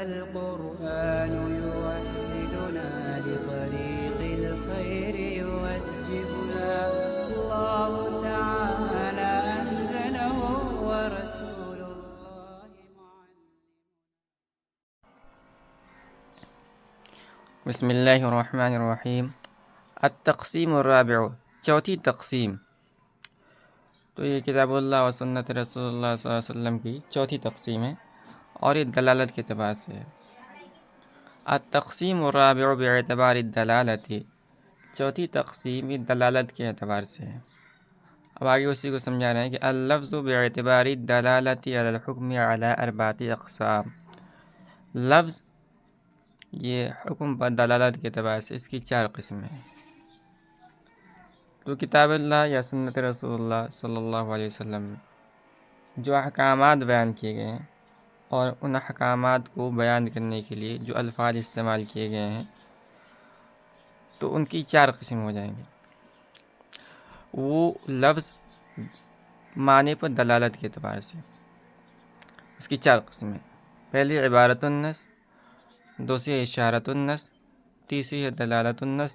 القرآن يوحدنا لطريق الخير يوجهنا الله تعالى أنزله ورسول الله بسم اللہ الرحمن الرحیم۔ التقسیم الرابع، چوتھی تقسیم۔ تو یہ کتاب اللہ و سنت رسول اللہ صلی اللہ علیہ وسلم کی چوتھی تقسیم ہے اور یہ دلالت کے اعتبار سے ہے۔ التقسیم الرابع باعتبار الدلالت، چوتھی تقسیم یہ دلالت کے اعتبار سے ہے۔ اب آگے اسی کو سمجھا رہے ہیں کہ اللفظ باعتبار الدلالت علی الحکم علی اربعۃ اقسام، لفظ یہ حکم پر دلالت کے اعتبار سے اس کی چار قسمیں ہیں۔ تو کتاب اللہ یا سنت رسول اللہ صلی اللہ علیہ وسلم میں جو احکامات بیان کیے گئے ہیں اور ان احکامات کو بیان کرنے کے لیے جو الفاظ استعمال کیے گئے ہیں تو ان کی چار قسم ہو جائیں گے۔ وہ لفظ معنی پر دلالت کے اعتبار سے اس کی چار قسمیں، پہلی عبارت النص، دوسری ہے اشارت النص، تیسری ہے دلالت النص،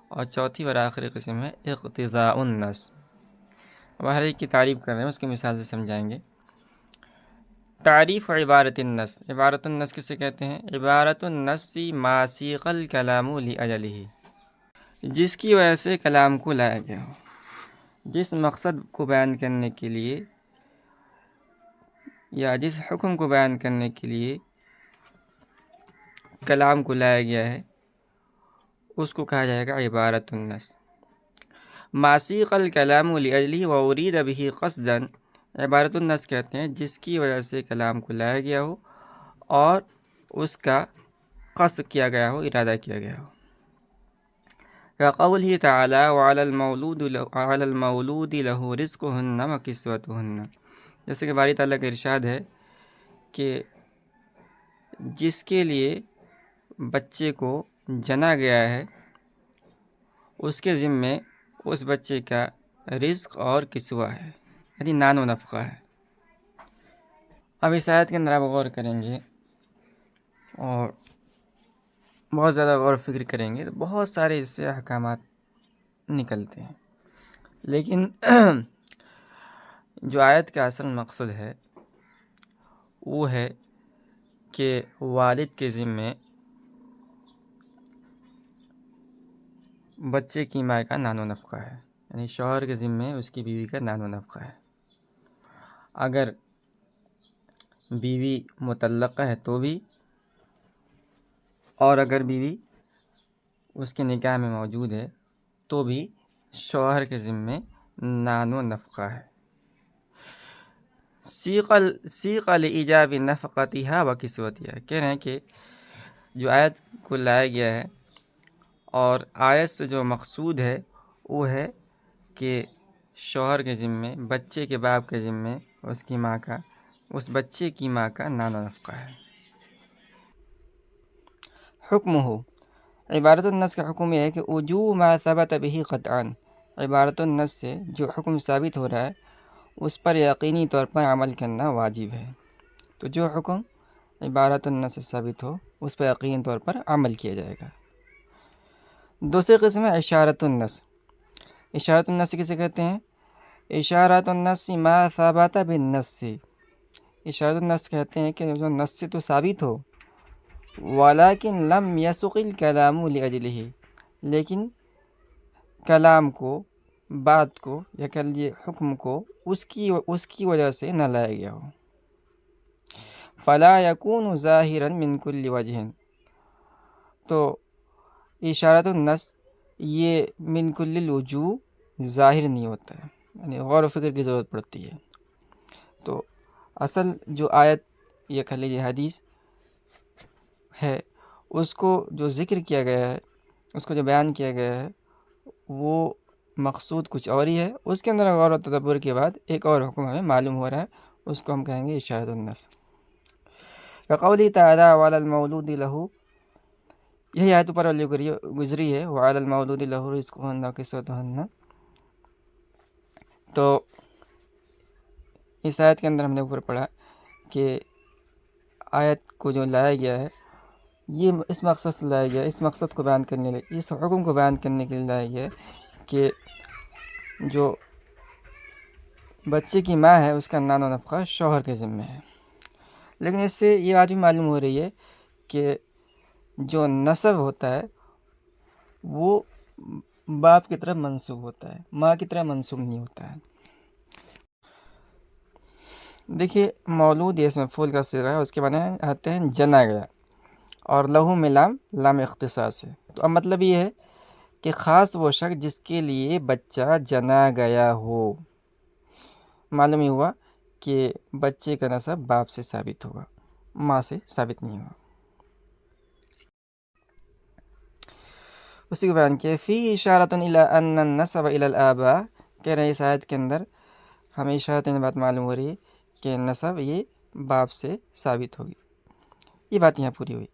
اور چوتھی اور آخری قسم ہے اقتضاء النص۔ اب ہر ایک کی تعریف کر رہے ہیں، اس کی مثال سے سمجھائیں گے۔ تعریف عبارت النص، عبارت النص کسے کہتے ہیں؟ عبارت النص ما سیق الکلام لأجلہ، جس کی وجہ سے کلام کو لایا گیا ہو، جس مقصد کو بیان کرنے کے لیے یا جس حکم کو بیان کرنے کے لیے کلام کو لایا گیا ہے اس کو کہا جائے گا عبارت النص۔ ما سیق الکلام لأجلہ وارید بہ قصدا، عبارت النص کہتے ہیں جس کی وجہ سے کلام کو لایا گیا ہو اور اس کا قصد کیا گیا ہو، ارادہ کیا گیا ہو۔ كقوله تعالی وعلى المولود له رزقهن وكسوتهن، جیسے کہ باری تعالیٰ کا ارشاد ہے کہ جس کے لیے بچے کو جنا گیا ہے اس کے ذمے اس بچے کا رزق اور کسوہ ہے، یعنی نان و نفقہ ہے۔ اب اس آیت کے اندر آپ غور کریں گے اور بہت زیادہ غور و فکر کریں گے تو بہت سارے اس سے احکامات نکلتے ہیں، لیکن جو آیت کا اصل مقصد ہے وہ ہے کہ والد کے ذمے بچے کی ماں کا نان و نفقہ ہے، یعنی شوہر کے ذمے اس کی بیوی کا نان و نفقہ ہے۔ اگر بیوی مطلقہ ہے تو بھی، اور اگر بیوی اس کے نکاح میں موجود ہے تو بھی شوہر کے ذمے نان و نفقہ ہے۔ سیق لایجاب نفقتها و کسوتها، کہہ رہے ہیں کہ جو آیت کو لایا گیا ہے اور آیت سے جو مقصود ہے وہ ہے کہ شوہر کے ذمے، بچے کے باپ کے ذمے اس کی ماں کا، اس بچے کی ماں کا نان و نفقہ ہے۔ حکم ہو، عبارت النص کا حکم یہ ہے کہ وجوب ما ثبت به قطعا، عبارت النص سے جو حکم ثابت ہو رہا ہے اس پر یقینی طور پر عمل کرنا واجب ہے۔ تو جو حکم عبارت النص سے ثابت ہو اس پر یقینی طور پر عمل کیا جائے گا۔ دوسری قسم ہے اشارت النص۔ اشارت النص کسے کہتے ہیں؟ اشارت النص ما ثبت بالنص، اشارت النص کہتے ہیں کہ جو نص سے تو ثابت ہو ولیکن لم یسق الکلام لأجلہ، لیکن کلام کو، بات کو یا کہہ لیجیے حکم کو اس کی وجہ سے نہ لایا گیا ہو۔ فلا یکون ظاہرا من کل وجہ، تو اشارت النص یہ من کل الوجوہ ظاہر نہیں ہوتا ہے، یعنی غور و فکر کی ضرورت پڑتی ہے۔ تو اصل جو آیت یا کہہ لیجیے حدیث ہے اس کو جو ذکر کیا گیا ہے، اس کو جو بیان کیا گیا ہے وہ مقصود کچھ اور ہی ہے، اس کے اندر غور و تدبر کے بعد ایک اور حکم ہمیں معلوم ہو رہا ہے، اس کو ہم کہیں گے اشارت النص۔ كقوله تعالی وعلى المولود له، یہی آیت اوپر گزری ہے، وعلى المولود له رزقهن وكسوتهن۔ تو اس آیت کے اندر ہم نے اوپر پڑھا کہ آیت کو جو لایا گیا ہے یہ اس مقصد سے لایا گیا ہے، اس مقصد کو بیان کرنے کے لیے، اس حکم کو بیان کرنے کے لیے لایا گیا ہے کہ جو بچے کی ماں ہے اس کا نان و نفقہ شوہر کے ذمہ ہے۔ لیکن اس سے یہ بات بھی معلوم ہو رہی ہے کہ جو نسب ہوتا ہے وہ باپ کی طرف منسوب ہوتا ہے، ماں کی طرف منسوب نہیں ہوتا ہے۔ دیکھیے مولود یہ اس مفعول کا صیغہ ہے، اس کے معنی آتے ہیں جنا گیا، اور لہو میں لام اختصاص ہے۔ تو اب مطلب یہ ہے کہ خاص وہ شخص جس کے لیے بچہ جنا گیا ہو۔ معلوم ہی ہوا کہ بچے کا نسب باپ سے ثابت ہوگا، ماں سے ثابت نہیں ہوگا۔ اسی کو بیان کیا فی اشارۃ الی ان النسب الی الآباء، کہہ رہے ہیں اس آیت کے اندر ہمیں اشارت بات معلوم ہو رہی ہے کہ نسب یہ باپ سے ثابت ہوگی۔ یہ بات یہاں پوری ہوئی۔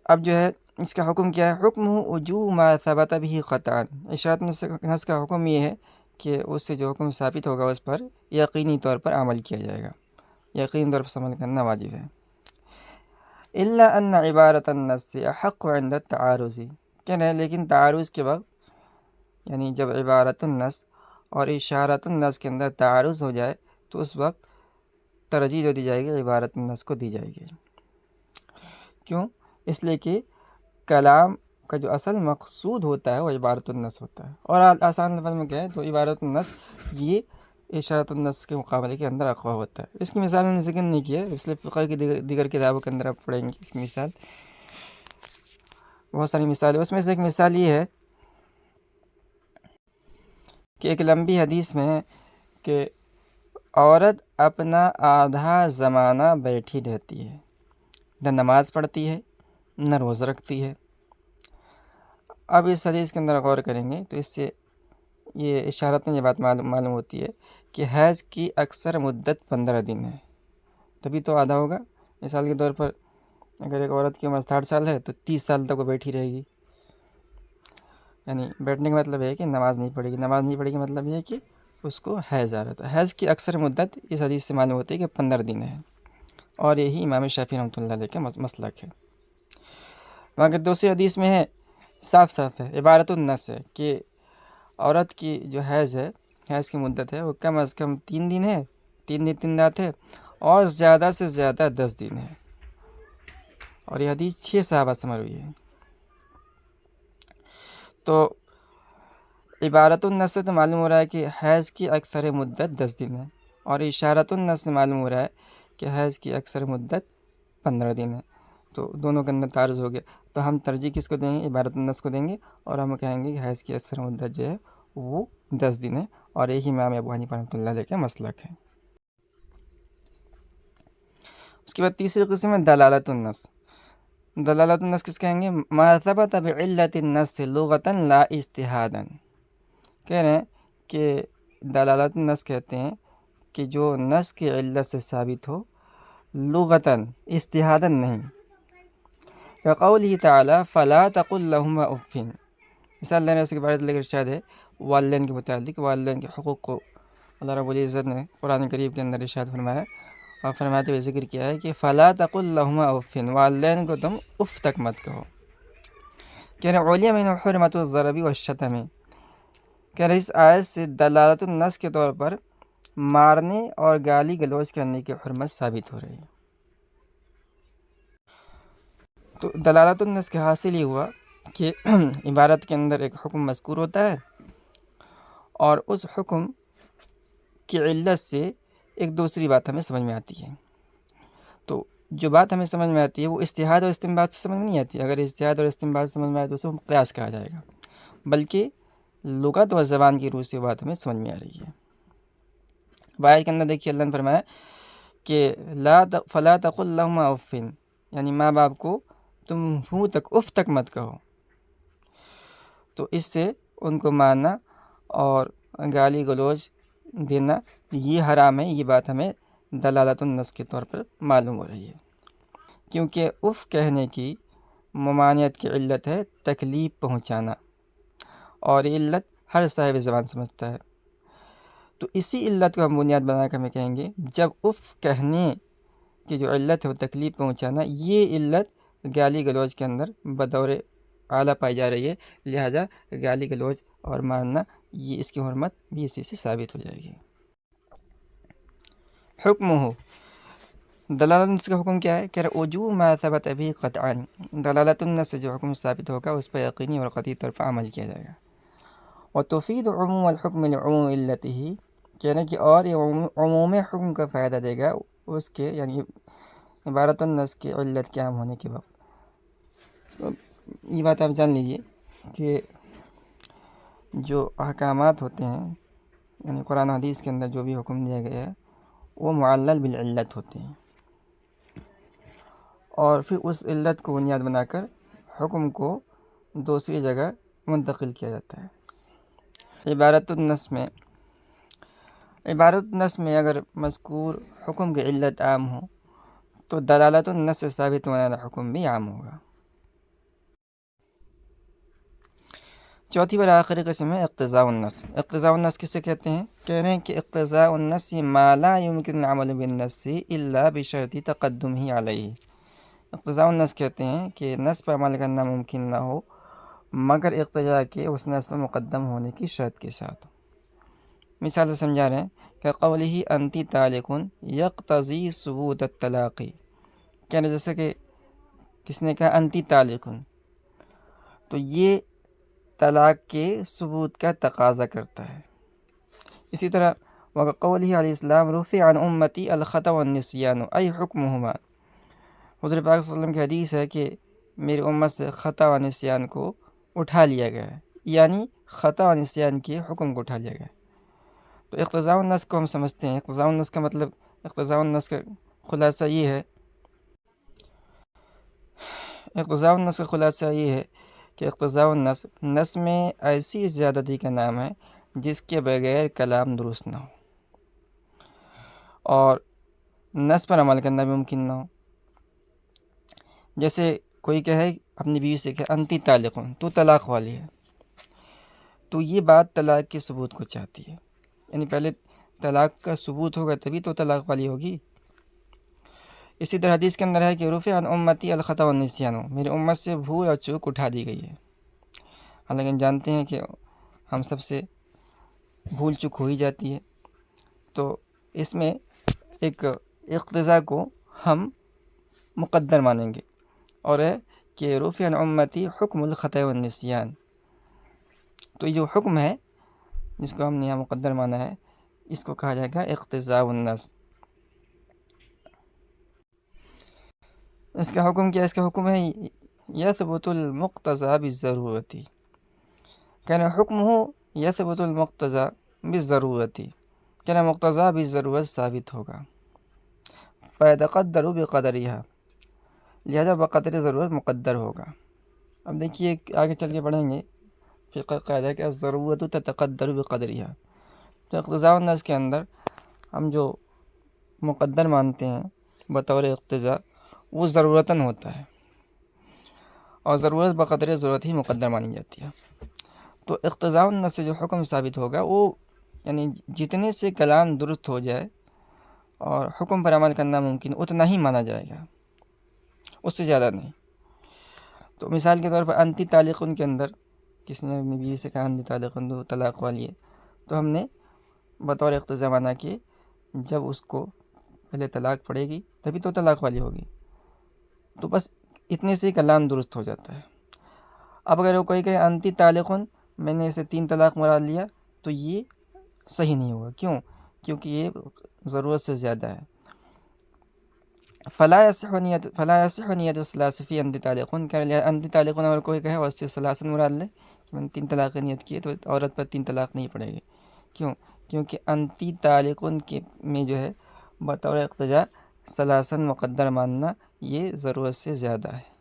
اب جو ہے اس کا حکم کیا ہے؟ حکم وجوب ما ثبت به قطعا، اشارت نص کا حکم یہ ہے کہ اس سے جو حکم ثابت ہوگا اس پر یقینی طور پر عمل کیا جائے گا، یقینی طور پر عمل کرنا واجب ہے۔ الا ان عبارت النص احق عند التعارض، کہہ رہے ہیں لیکن تعارض کے وقت، یعنی جب عبارت النص اور اشارت النص کے اندر تعارض ہو جائے تو اس وقت ترجیح جو دی جائے گی عبارت النص کو دی جائے گی۔ کیوں؟ اس لیے کہ کلام کا جو اصل مقصود ہوتا ہے وہ عبارت النص ہوتا ہے، اور آسان لفظ میں کہیں تو عبارت النص یہ اشارت النص کے مقابلے کے اندر اقوا ہوتا ہے۔ اس کی مثال میں نے ذکر نہیں کیا، اس لیے فقہ کی دیگر کتابوں کے اندر آپ پڑھیں گے اس کی مثال، بہت ساری مثال ہے۔ اس میں سے ایک مثال یہ ہے کہ ایک لمبی حدیث میں ہے کہ عورت اپنا آدھا زمانہ بیٹھی رہتی ہے، نہ نماز پڑھتی ہے نہ روزہ رکھتی ہے۔ اب اس حدیث کے اندر غور کریں گے تو اس سے یہ اشارت میں یہ بات معلوم ہوتی ہے کہ حیض کی اکثر مدت 15 دن ہے، تبھی تو آدھا ہوگا۔ مثال کے طور پر اگر ایک عورت کی عمر 60 سال ہے تو 30 سال تک وہ بیٹھی رہے گی، یعنی بیٹھنے کا مطلب ہے کہ نماز نہیں پڑھے گی، نماز نہیں پڑھے گی مطلب یہ ہے کہ اس کو حیض آ رہا ہے۔ تو حیض کی اکثر مدت اس حدیث سے معلوم ہوتی ہے کہ 15 دن ہے، اور یہی امام شافعی رحمۃ اللہ علیہ کا مسلک ہے۔ وہاں کے دوسری حدیث میں ہے، صاف صاف ہے، عبارت النص ہے کہ عورت کی جو حیض ہے، حیض کی مدت ہے وہ کم از کم 3 دن ہے، 3 دن 3 رات ہے، اور زیادہ سے زیادہ 10 دن ہے، اور یہ حدیث 6 صحابہ سے مروی ہے۔ تو عبارت النص سے تو معلوم ہو رہا ہے کہ حیض کی اکثر مدت 10 دن ہے، اور اشارت النص سے معلوم ہو رہا ہے کہ حیض کی اکثر مدت 15 دن ہے۔ تو دونوں کے اندر تعارض ہو گیا، تو ہم ترجیح کس کو دیں گے؟ عبارت النص کو دیں گے، اور ہم کہیں گے کہ حیض کی اکثر مدت جو ہے وہ 10 دن ہے، اور یہی امام ابو حنیفہ رحمۃ اللہ علیہ کا مسلک ہے۔ اس کے بعد تیسری قسم ہے دلالت النص۔ دلالت النص کس کہیں گے؟ ما ثبت بعلت النص لغتا لا اجتہادا، کہہ رہے ہیں کہ دلالت النص کہتے ہیں کہ جو نص کی علت سے ثابت ہو لغتاً، اجتہادا نہیں۔ وقوله تعالی فلا تقل لهما اف، مثال اللہ نے اس کے بارے میں ارشاد ہے والدین کے متعلق، والدین کے حقوق کو اللہ رب العزت نے قرآن کریم کے اندر ارشاد فرمایا، اور فرماتے ہوئے ذکر کیا ہے کہ فلا تقل لهما اف، والدین کو تم اف تک مت کہو۔ کہہ رہے علم من حرمت الضرب والشتم، کہہ رہے اس آیت سے دلالت النص کے طور پر مارنے اور گالی گلوچ کرنے کی حرمت ثابت ہو رہی ہے۔ تو دلالت النص کے حاصل یہ ہوا کہ عبارت کے اندر ایک حکم مذکور ہوتا ہے، اور اس حکم کی علت سے ایک دوسری بات ہمیں سمجھ میں آتی ہے۔ تو جو بات ہمیں سمجھ میں آتی ہے وہ اجتہاد اور استنباط سے سمجھ میں نہیں آتی۔ اگر اجتہاد اور استنباط سے سمجھ میں آئے تو اسے قیاس کہا جائے گا، بلکہ لغت و زبان کی روح سے وہ بات ہمیں سمجھ میں آ رہی ہے۔ آیت کے اندر دیکھیے اللہ نے فرمایا کہ فلا تقل لهما اف، یعنی ماں باپ کو تم ہوں تک، اف تک مت کہو۔ تو اس سے ان کو مارنا اور گالی گلوچ دینا یہ حرام ہے، یہ بات ہمیں دلالت النص کے طور پر معلوم ہو رہی ہے، کیونکہ اف کہنے کی ممانعت کی علت ہے تکلیف پہنچانا، اور یہ علت ہر صاحب زبان سمجھتا ہے۔ تو اسی علت کو ہم بنیاد بنا کر ہمیں کہیں گے جب اف کہنے کی جو علت ہے وہ تکلیف پہنچانا، یہ علت گالی گلوچ کے اندر بطور اعلیٰ پائی جا رہی ہے، لہذا گالی گلوچ اور مارنا یہ اس کی حرمت بھی اسی سے ثابت ہو جائے گی۔ حکم ہو، دلالت النص کا حکم کیا ہے؟ کہ وجوب ما ثبت به قطعا، دلالت النص سے جو حکم ثابت ہوگا اس پر یقینی اور قطعی طور پر عمل کیا جائے گا۔ وتفید عموم الحکم لعموم علته، کہنے کہ اور یہ عموم حکم کا فائدہ دے گا اس کے، یعنی عبارت النص کی علت کے عام ہونے کے وقت۔ تو یہ بات آپ جان لیجئے کہ جو احکامات ہوتے ہیں، یعنی قرآن و حدیث کے اندر جو بھی حکم دیا گیا ہے وہ معلل بالعلت ہوتے ہیں، اور پھر اس علت کو بنیاد بنا کر حکم کو دوسری جگہ منتقل کیا جاتا ہے۔ عبارت النص میں اگر مذکور حکم کی علت عام ہو تو دلالت النص سے ثابت ہونے والا حکم بھی عام ہوگا۔ چوتھی اور آخری قسم ہے اقتضاء النص۔ اقتضاء النص کسے کہتے ہیں؟ کہہ رہے ہیں کہ اقتضاء النص ما لا يمكن العمل بالنص الا بشرط تقدمه علیہ۔ اقتضاء النص کہتے ہیں کہ نص پر عمل کرنا ممکن نہ ہو مگر اقتضاء کے اس نص پر مقدم ہونے کی شرط کے ساتھ۔ مثال سے سمجھا رہے ہیں کہ قوله انت طالق یقتضی ثبوت الطلاق، کہنے جیسے کہ کس نے کہا انت طالق، تو یہ طلاق کے ثبوت کا تقاضا کرتا ہے۔ اسی طرح وقوله علیہ السلام رفع عن امتی الخطأ والنسیان ای حکمہما، حضور پاک صلی اللہ علیہ وسلم کی حدیث ہے کہ میری امت سے خطا و نسیان کو اٹھا لیا گیا ہے، یعنی خطا و نسیان کے حکم کو اٹھا لیا گیا ہے۔ تو اقتضاء النص کو ہم سمجھتے ہیں، اقتضاء النص کا مطلب، اقتضاء النص کا خلاصہ یہ ہے، اقتضاء النص کا خلاصہ یہ ہے کہ اقتضاء النص نص میں ایسی زیادتی کا نام ہے جس کے بغیر کلام درست نہ ہو اور نص پر عمل کرنا بھی ممکن نہ ہو۔ جیسے کوئی کہے اپنی بیوی سے کہ انتی طالق، تو طلاق والی ہے، تو یہ بات طلاق کے ثبوت کو چاہتی ہے، یعنی پہلے طلاق کا ثبوت ہوگا تبھی تو طلاق والی ہوگی۔ اسی طرح حدیث کے اندر ہے کہ رفع عن امتی الخطأ والنسیان، میری امت سے بھول اور چوک اٹھا دی گئی ہے۔ حالانکہ ہم جانتے ہیں کہ ہم سب سے بھول چوک ہو ہی جاتی ہے، تو اس میں ایک اقتضاء کو ہم مقدر مانیں گے، اور ہے کہ رفع عن امتی حکم الخطأ والنسیان، تو یہ جو حکم ہے جس کو ہم نے یہاں مقدر مانا ہے اس کو کہا جائے گا اقتضاء النص۔ اس کا حکم کیا؟ اس کا حکم ہے یثبت المقتضى بالضرورت، کہنا حکم ہو یثبت المقتضى بالضرورت، کہنا مقتضیٰ بالضرورت ثابت ہوگا، فیتقدر بقدرها، لہذا بقدر ضرورت مقدر ہوگا۔ اب دیکھیے آگے چل کے پڑھیں گے فقہ قاعدہ کہ الضرورت تتقدر بقدرها، تو اقتضاء النص کے اندر ہم جو مقدر مانتے ہیں بطور اقتضاء وہ ضرورتاً ہوتا ہے، اور ضرورت بقدر ضرورت ہی مقدر مانی جاتی ہے۔ تو اقتضاء النص سے جو حکم ثابت ہوگا وہ یعنی جتنے سے کلام درست ہو جائے اور حکم پر عمل کرنا ممکن اتنا ہی مانا جائے گا، اس سے زیادہ نہیں۔ تو مثال کے طور پر انتی طالقن کے اندر کس نے اپنی بیوی سے کہا انتی طالقن، تو طلاق والی ہے، تو ہم نے بطور اقتضاء مانا کہ جب اس کو پہلے طلاق پڑے گی تبھی تو طلاق والی ہوگی، تو بس اتنے سے ہی کلام درست ہو جاتا ہے۔ اب اگر وہ کوئی کہے انتی طالقن، میں نے اسے 3 طلاق مراد لیا، تو یہ صحیح نہیں ہوگا۔ کیوں؟ کیونکہ یہ ضرورت سے زیادہ ہے۔ فلا يصح نیت الثلاث فی انتی طالقن، کہ انتی طالقن اگر کوئی کہے اور اس سے ثلاثن مراد لے کہ میں نے 3 طلاق نیت کی ہے، تو عورت پر 3 طلاق نہیں پڑے گی۔ کیوں؟ کیونکہ انتی طالقن کے میں جو ہے بطور اقتضاء ثلاثن مقدر ماننا یہ ضرورت سے زیادہ ہے۔